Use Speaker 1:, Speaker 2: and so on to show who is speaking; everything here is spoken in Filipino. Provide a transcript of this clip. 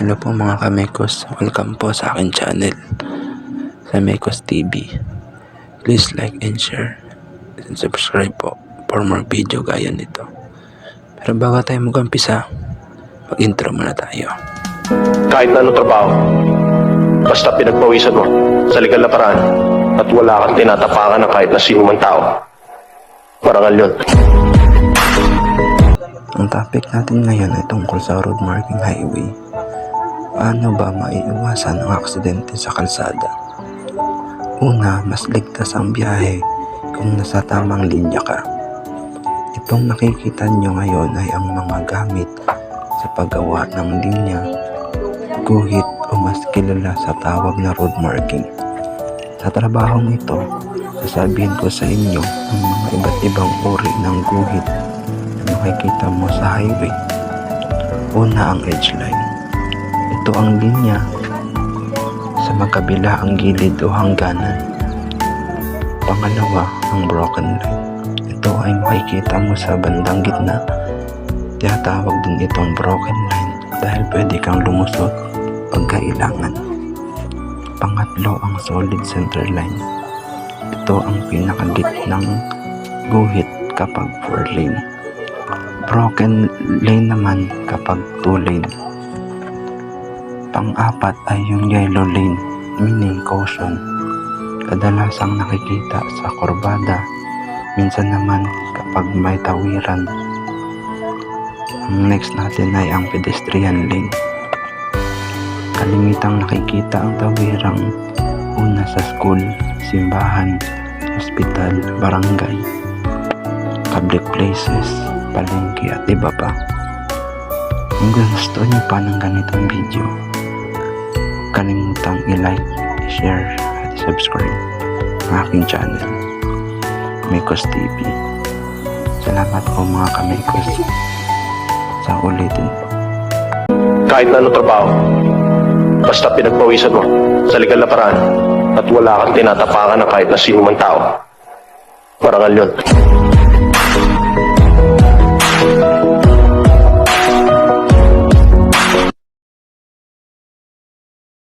Speaker 1: Hello po mga kamekos, welcome po sa akin channel, sa Mekos TV. Please like and share and subscribe po for more video gaya nito. Pero bago tayo mag-umpisa, mag-intro muna tayo.
Speaker 2: Kahit na anong trabaho, basta pinagpawisan mo sa legal na paraan at wala kang tinatapakan ng kahit na sino man tao. Parangal yun.
Speaker 1: Ang topic natin ngayon ay tungkol sa road marking highway. Paano ba maiiwasan ang aksidente sa kalsada? Una, mas ligtas ang biyahe kung nasa tamang linya ka. Itong nakikita nyo ngayon ay ang mga gamit sa paggawa ng linya, guhit o mas kilala sa tawag na road marking. Sa trabahong ito, sasabihin ko sa inyo ang mga iba't ibang uri ng guhit na makikita mo sa highway. Una, ang edge line. Ito ang linya sa magkabila ang gilid o hangganan. Pangalawa, ang broken line. Ito ay makikita mo sa bandang gitna. Tinatawag din itong broken line dahil pwede kang lumusot pagkailangan. Pangatlo, ang solid center line. Ito ang pinakagitnang guhit kapag 4 lane. Broken lane naman kapag 2 lane. Pang-apat ay yung yellow lane, meaning caution. Kadalasang nakikita sa kurbada, minsan naman kapag may tawiran. Ang next natin ay ang pedestrian lane. Kalimitang nakikita ang tawirang una sa school, simbahan, hospital, barangay, public places, palengke at iba pa. Kung gusto niyo pa ng ganitong video, kalimutang i-like, i-share at i-subscribe ang aking channel, Mekos TV. Salamat po mga kamekos. Sa ulitin.
Speaker 2: Kahit na anong trabaho, basta pinagpawisan mo sa legal na paraan at wala kang tinatapakan ng kahit na sino man tao. Parangal yun.